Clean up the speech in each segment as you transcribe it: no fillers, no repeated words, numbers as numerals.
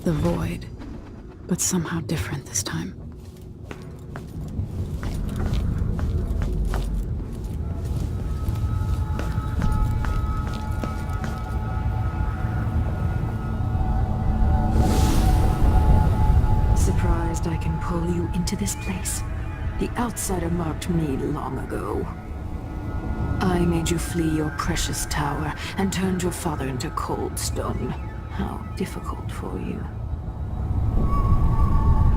The void, but somehow different this time. Surprised I can pull you into this place? The outsider marked me long ago. I made you flee your precious tower and turned your father into cold stone. How difficult for you.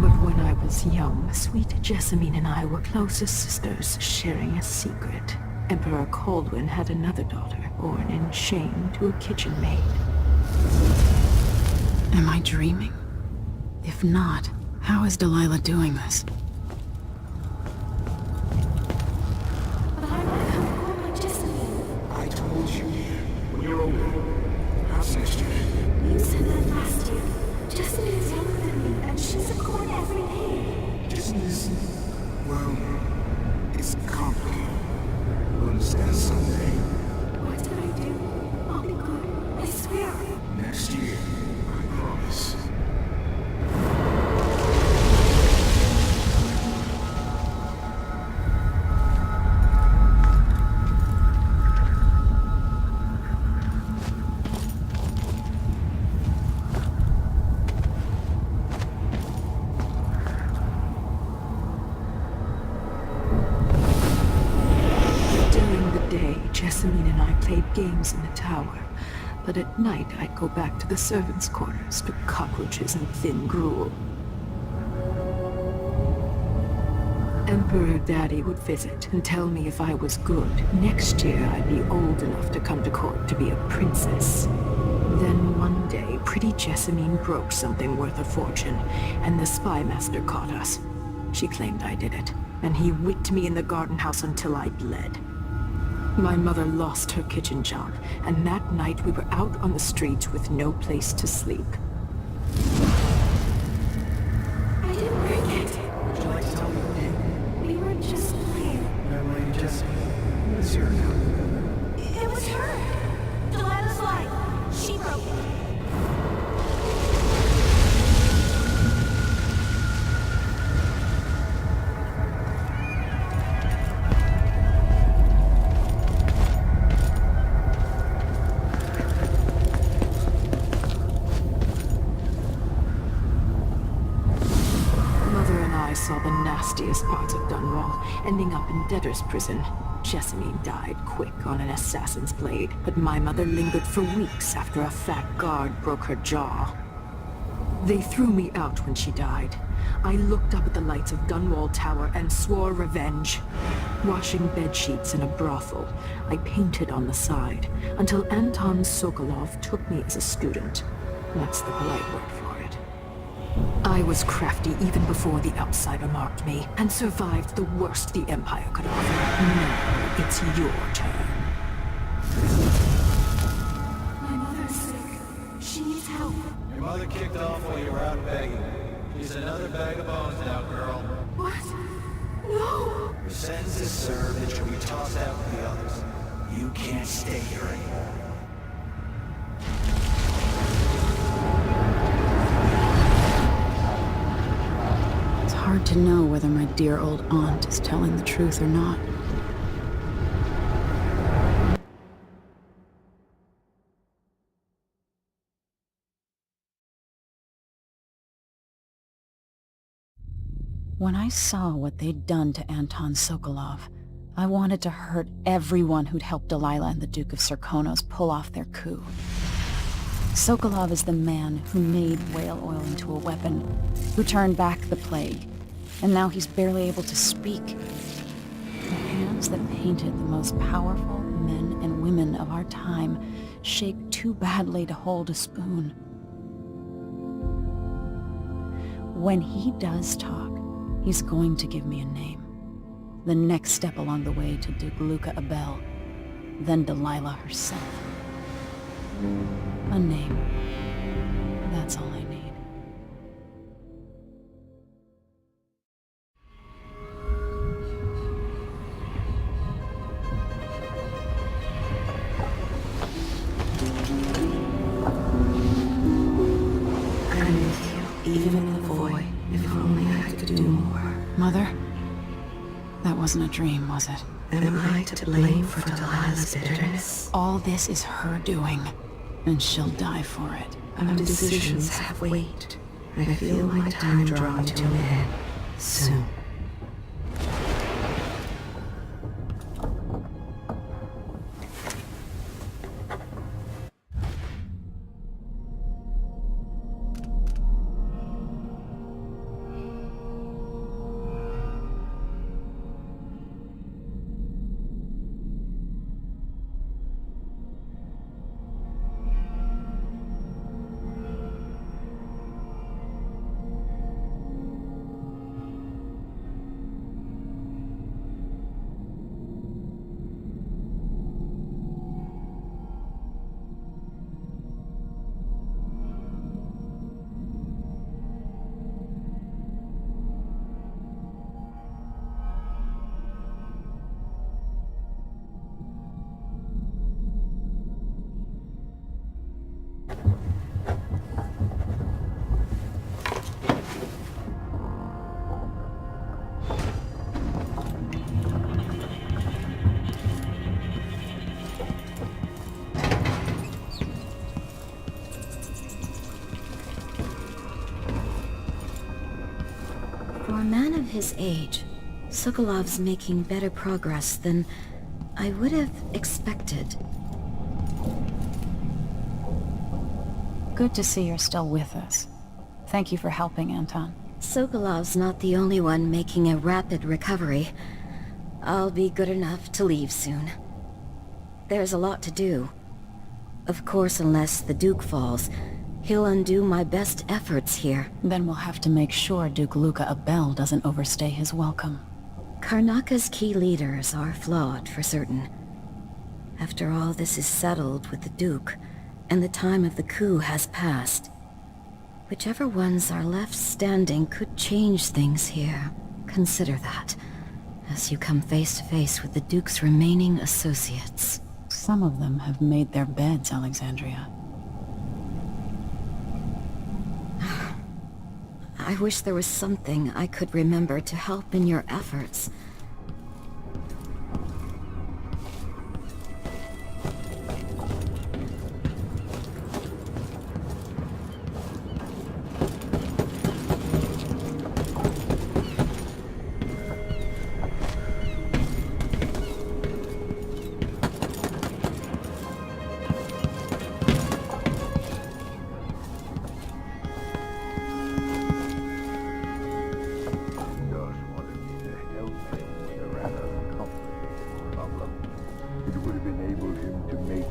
But when I was young, sweet Jessamine and I were closest sisters, sharing a secret. Emperor Kaldwin had another daughter, born in shame to a kitchen maid. Am I dreaming? If not, how is Delilah doing this? I told you, when you're older. How's next year? You said that last year. Jessamine is younger than me, and she's a court every day. Disney is, well, it's complicated. We'll understand someday. What did I do? I'll be good. I swear. Next year, I promise. Jessamine and I played games in the tower, but at night I'd go back to the servants' quarters to cockroaches and thin gruel. Emperor Daddy would visit and tell me if I was good. Next year I'd be old enough to come to court to be a princess. Then one day, pretty Jessamine broke something worth a fortune, and the spy master caught us. She claimed I did it, and he whipped me in the garden house until I bled. My mother lost her kitchen job, and that night we were out on the streets with no place to sleep. I didn't break it. Would you like to tell me who did? We were just playing. Young lady Jessamine, what is your account? It was her. Delilah's life. She broke it. Saw the nastiest parts of Dunwall, ending up in debtor's prison. Jessamine died quick on an assassin's blade, but my mother lingered for weeks after a fat guard broke her jaw. They threw me out when she died. I looked up at the lights of Dunwall Tower and swore revenge. Washing bed sheets in a brothel, I painted on the side, until Anton Sokolov took me as a student. That's the polite word for it. I was crafty even before the outsider marked me, and survived the worst the Empire could offer. Now it's your turn. My mother's sick. She needs help. Your mother kicked off while you were out begging. She's another bag of bones now, girl. What? No! Your sentence is served and she'll be tossed out with the others. You can't stay here anymore. Hard to know whether my dear old aunt is telling the truth or not. When I saw what they'd done to Anton Sokolov, I wanted to hurt everyone who'd helped Delilah and the Duke of Serkonos pull off their coup. Sokolov is the man who made whale oil into a weapon, who turned back the plague, and now he's barely able to speak. The hands that painted the most powerful men and women of our time shake too badly to hold a spoon. When he does talk, he's going to give me a name. The next step along the way to Duke Luca Abel, then Delilah herself. A name. That's all I need. in the void. If only I could do more. Mother? That wasn't a dream, was it? Am I to blame for Delilah's bitterness? All this is her doing, and she'll die for it. Our decisions have weight. I feel my time drawing to an end soon. For a man of his age, Sokolov's making better progress than I would have expected. Good to see you're still with us. Thank you for helping, Anton. Sokolov's not the only one making a rapid recovery. I'll be good enough to leave soon. There's a lot to do. Of course, unless the Duke falls, he'll undo my best efforts here. Then we'll have to make sure Duke Luca Abel doesn't overstay his welcome. Karnaka's key leaders are flawed, for certain. After all this is settled with the Duke, and the time of the coup has passed, whichever ones are left standing could change things here. Consider that, as you come face to face with the Duke's remaining associates. Some of them have made their beds, Alexandria. I wish there was something I could remember to help in your efforts.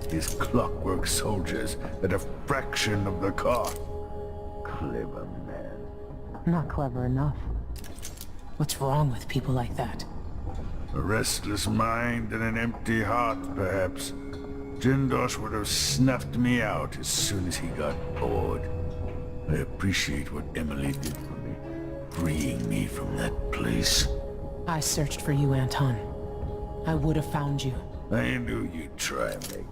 His clockwork soldiers at a fraction of the cost. Clever man. Not clever enough. What's wrong with people like that? A restless mind and an empty heart, perhaps. Jindosh would have snuffed me out as soon as he got bored. I appreciate what Emily did for me, freeing me from that place. I searched for you, Anton. I would have found you. I knew you'd try, Megan.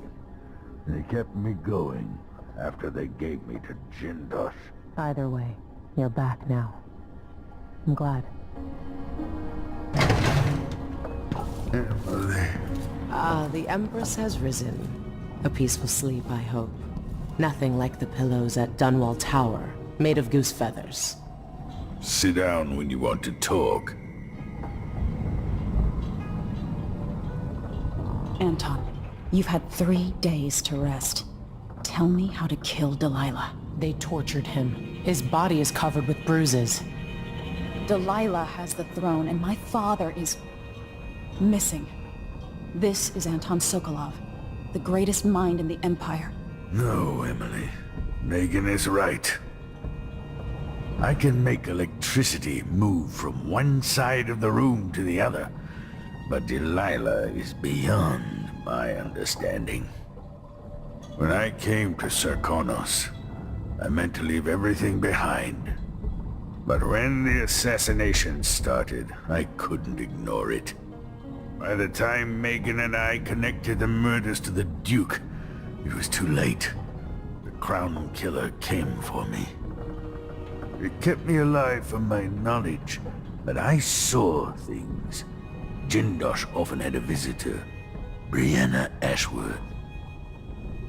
They kept me going after they gave me to Jindosh. Either way, you're back now. I'm glad. Emily. Ah, the Empress has risen. A peaceful sleep, I hope. Nothing like the pillows at Dunwall Tower, made of goose feathers. Sit down when you want to talk. Anton, you've had 3 days to rest. Tell me how to kill Delilah. They tortured him. His body is covered with bruises. Delilah has the throne, and my father is missing. This is Anton Sokolov, the greatest mind in the Empire. No, Emily. Megan is right. I can make electricity move from one side of the room to the other, but Delilah is beyond my understanding. When I came to Sarkonos, I meant to leave everything behind. But when the assassination started, I couldn't ignore it. By the time Megan and I connected the murders to the Duke, it was too late. The Crown Killer came for me. It kept me alive from my knowledge, but I saw things. Jindosh often had a visitor, Brianna Ashworth.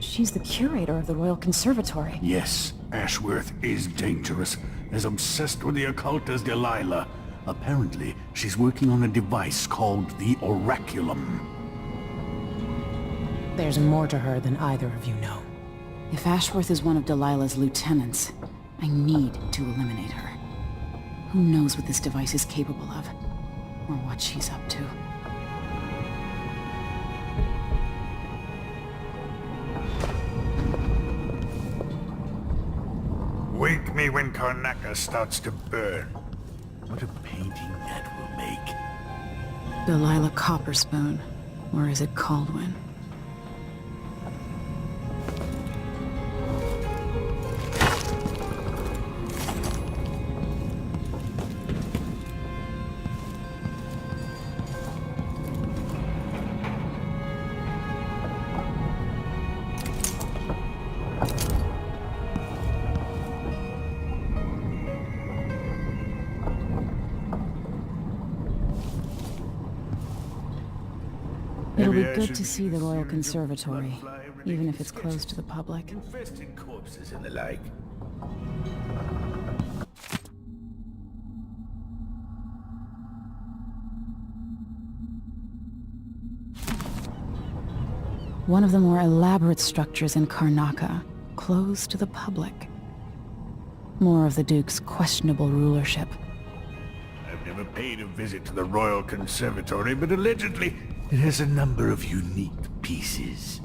She's the curator of the Royal Conservatory. Yes, Ashworth is dangerous, as obsessed with the occult as Delilah. Apparently, she's working on a device called the Oraculum. There's more to her than either of you know. If Ashworth is one of Delilah's lieutenants, I need to eliminate her. Who knows what this device is capable of, or what she's up to. Wake me when Karnaca starts to burn. What a painting that will make. Delilah Copperspoon, or is it Caldwin? It'll be good to see the Royal Conservatory, even if it's closed to the public. Infested corpses and the like. One of the more elaborate structures in Karnaca, closed to the public. More of the Duke's questionable rulership. I've never paid a visit to the Royal Conservatory, but allegedly it has a number of unique pieces.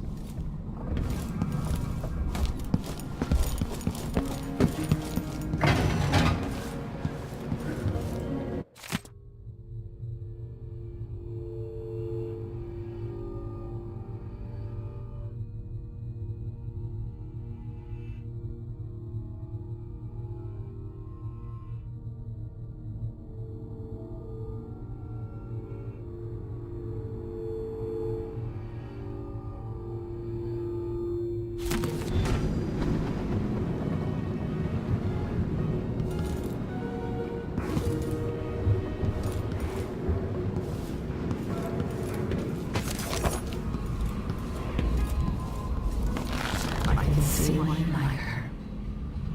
See why you like her.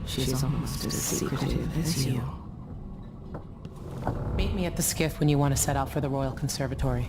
She's almost as secretive as you. Meet me at the skiff when you want to set out for the Royal Conservatory.